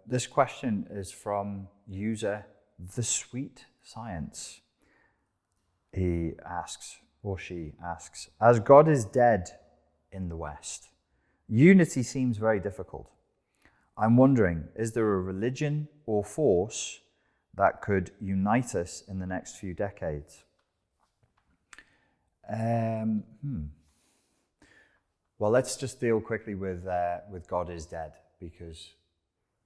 This question is from user The Sweet Science. He asks, or she asks, as God is dead in the West, unity seems very difficult. I'm wondering, is there a religion or force that could unite us in the next few decades? Well, let's just deal quickly with God is dead, because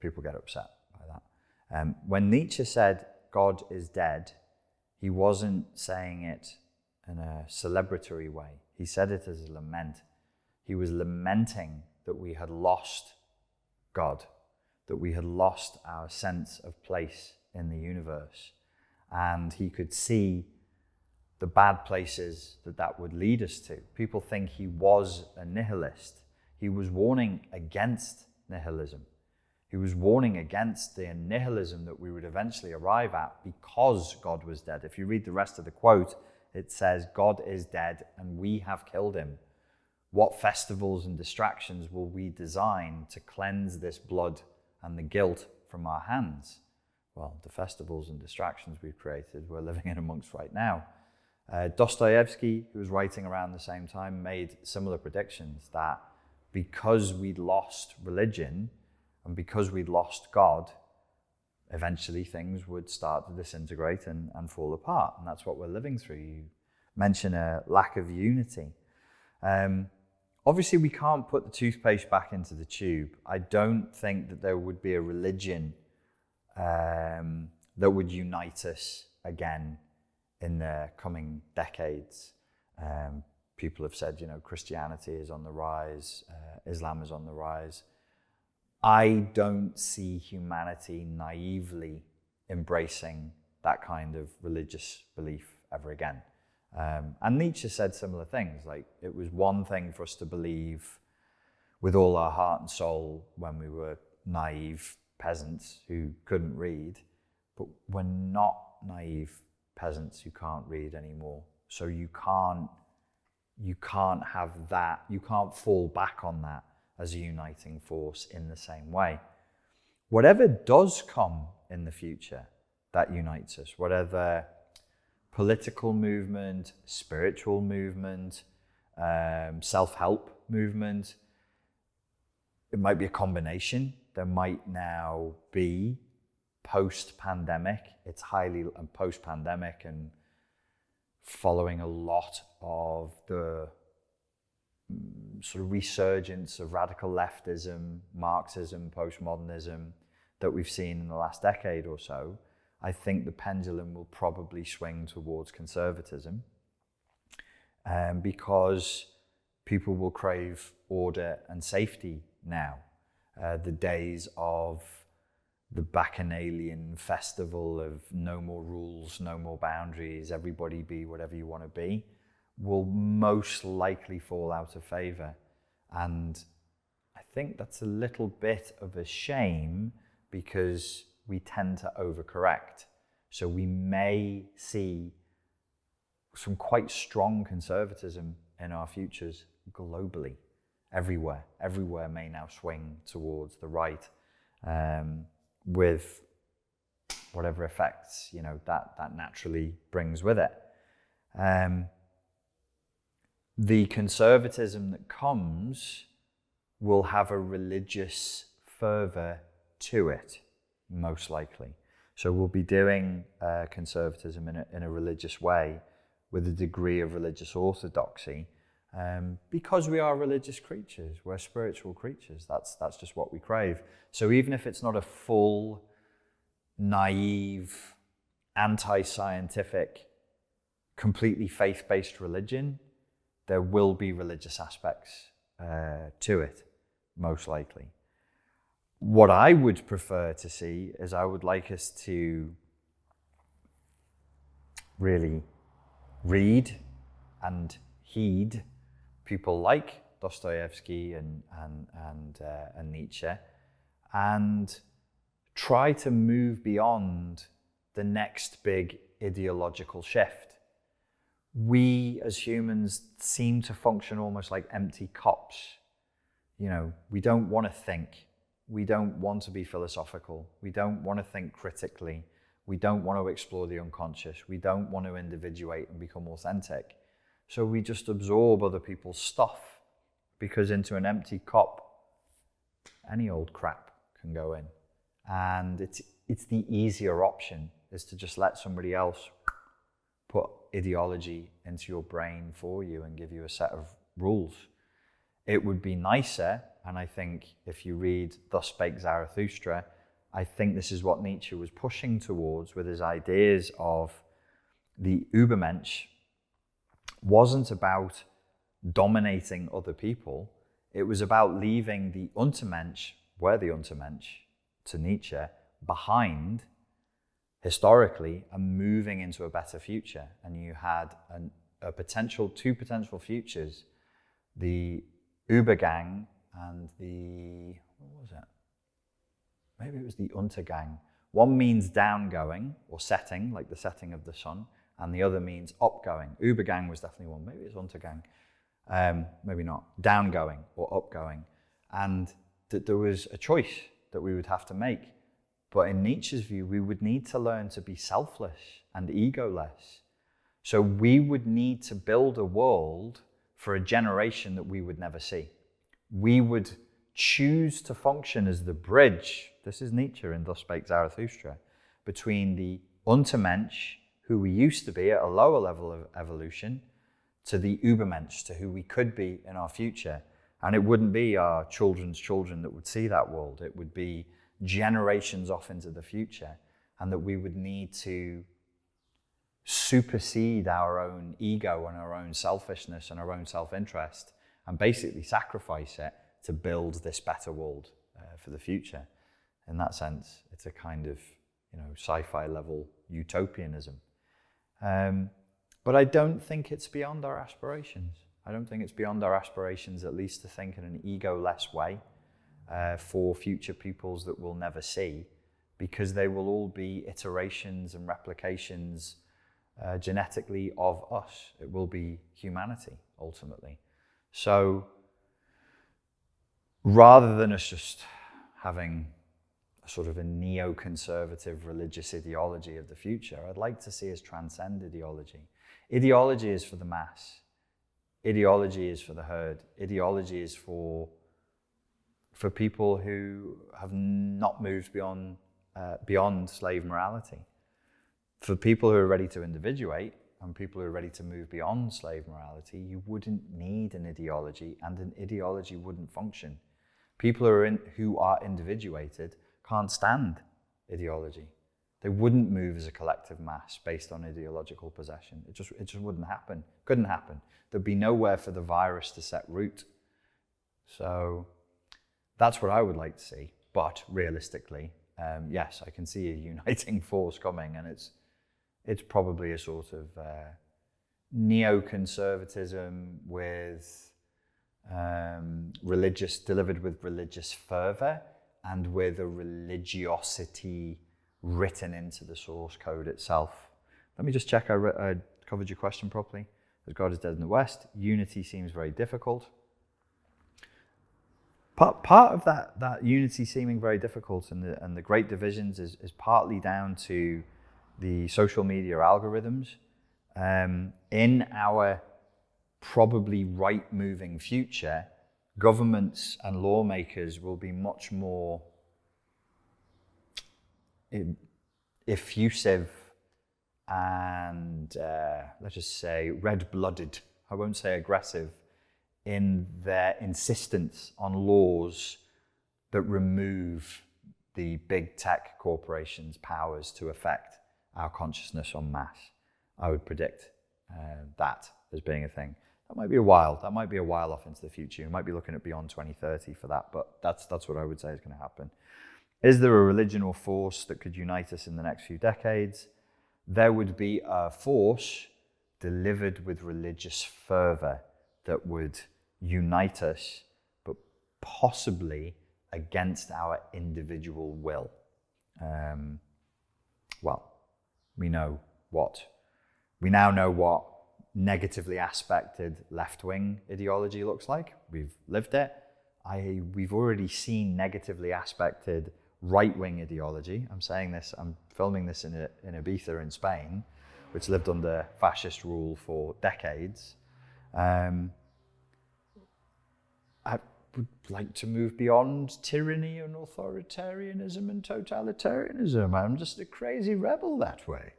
people get upset by that. When Nietzsche said God is dead, he wasn't saying it in a celebratory way. He said it as a lament. He was lamenting that we had lost God, that we had lost our sense of place in the universe. And he could see the bad places that would lead us to. People think he was a nihilist. He was warning against nihilism. He was warning against the nihilism that we would eventually arrive at because God was dead. If you read the rest of the quote, it says, God is dead and we have killed him. What festivals and distractions will we design to cleanse this blood and the guilt from our hands? Well, the festivals and distractions we've created, we're living in amongst right now. Dostoyevsky, who was writing around the same time, made similar predictions that because we'd lost religion and because we'd lost God, eventually things would start to disintegrate and fall apart. And that's what we're living through. You mention a lack of unity. Obviously, we can't put the toothpaste back into the tube. I don't think that there would be a religion that would unite us again in the coming decades. People have said, Christianity is on the rise, Islam is on the rise. I don't see humanity naively embracing that kind of religious belief ever again. And Nietzsche said similar things, like it was one thing for us to believe with all our heart and soul when we were naive peasants who couldn't read, but we're not naive peasants who can't read anymore. So you can't have that, you can't fall back on that as a uniting force in the same way. Whatever does come in the future that unites us, whatever political movement, spiritual movement, self-help movement, it might be a combination. There might now be post-pandemic, post-pandemic and following a lot of the sort of resurgence of radical leftism, Marxism, postmodernism that we've seen in the last decade or so, I think the pendulum will probably swing towards conservatism because people will crave order and safety now. The days of the Bacchanalian festival of no more rules, no more boundaries, everybody be whatever you want to be, will most likely fall out of favor. And I think that's a little bit of a shame because we tend to overcorrect. So we may see some quite strong conservatism in our futures globally, everywhere. Everywhere may now swing towards the right with whatever effects, that naturally brings with it. The conservatism that comes will have a religious fervor to it, most likely. So we'll be doing conservatism in a religious way with a degree of religious orthodoxy because we are religious creatures, we're spiritual creatures. That's just what we crave. So even if it's not a full, naive, anti-scientific, completely faith-based religion, there will be religious aspects to it, most likely. What I would prefer to see is I would like us to really read and heed people like Dostoyevsky and Nietzsche and try to move beyond the next big ideological shift. We as humans seem to function almost like empty cups. We don't want to think. We don't want to be philosophical. We don't want to think critically. We don't want to explore the unconscious. We don't want to individuate and become authentic. So we just absorb other people's stuff, because into an empty cup, any old crap can go in. And it's the easier option, is to just let somebody else put ideology into your brain for you and give you a set of rules. It would be nicer, and I think if you read Thus Spake Zarathustra, I think this is what Nietzsche was pushing towards with his ideas of the Übermensch. Wasn't about dominating other people. It was about leaving the Untermensch, the Untermensch, to Nietzsche, behind historically, and moving into a better future. And you had two potential futures, the Übergang and what was it? Maybe it was the Untergang. One means downgoing or setting, like the setting of the sun, and the other means upgoing. Übergang was definitely one. Maybe it's Untergang. Maybe not. Downgoing or upgoing. And that there was a choice that we would have to make. But in Nietzsche's view, we would need to learn to be selfless and egoless. So we would need to build a world for a generation that we would never see. We would choose to function as the bridge, this is Nietzsche in Thus Spake Zarathustra, between the Untermensch, who we used to be at a lower level of evolution, to the Übermensch, to who we could be in our future. And it wouldn't be our children's children that would see that world. It would be generations off into the future, and that we would need to supersede our own ego and our own selfishness and our own self-interest, and basically sacrifice it to build this better world for the future. In that sense, it's a kind of sci-fi level utopianism. But I don't think it's beyond our aspirations. I don't think it's beyond our aspirations, at least, to think in an ego-less way for future peoples that we'll never see, because they will all be iterations and replications genetically of us. It will be humanity, ultimately. So rather than us just having a sort of a neoconservative religious ideology of the future, I'd like to see us transcend ideology. Ideology is for the mass. Ideology is for the herd. Ideology is for people who have not moved beyond slave morality. For people who are ready to individuate and people who are ready to move beyond slave morality, you wouldn't need an ideology, and an ideology wouldn't function. People who are individuated can't stand ideology. They wouldn't move as a collective mass based on ideological possession. It just wouldn't happen. Couldn't happen. There'd be nowhere for the virus to set root. So that's what I would like to see. But realistically, yes, I can see a uniting force coming, and it's probably a sort of neoconservatism with delivered with religious fervor and with a religiosity written into the source code itself. Let me just check I covered your question properly. As God is dead in the West, unity seems very difficult. Part of that unity seeming very difficult and the great divisions is partly down to the social media algorithms. In our probably right-moving future, governments and lawmakers will be much more effusive and, let's just say, red-blooded. I won't say aggressive, in their insistence on laws that remove the big tech corporations' powers to affect our consciousness en masse. I would predict that as being a thing. That might be a while off into the future. You might be looking at beyond 2030 for that, but that's what I would say is going to happen. Is there a religion or force that could unite us in the next few decades? There would be a force delivered with religious fervor that would unite us, but possibly against our individual will. We now know what negatively aspected left-wing ideology looks like. We've lived it. we've already seen negatively aspected right-wing ideology. I'm filming this in Ibiza in Spain, which lived under fascist rule for decades. I would like to move beyond tyranny and authoritarianism and totalitarianism. I'm just a crazy rebel that way.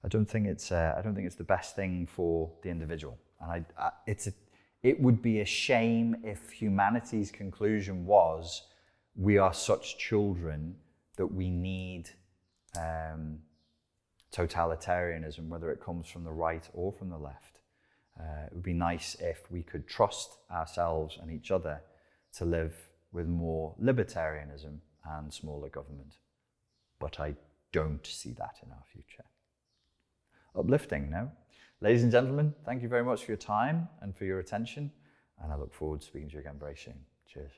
I don't think it's the best thing for the individual. And it would be a shame if humanity's conclusion was we are such children that we need totalitarianism, whether it comes from the right or from the left. It would be nice if we could trust ourselves and each other to live with more libertarianism and smaller government. But I don't see that in our future. Uplifting, no? Ladies and gentlemen, thank you very much for your time and for your attention, and I look forward to speaking to you again very soon. Cheers.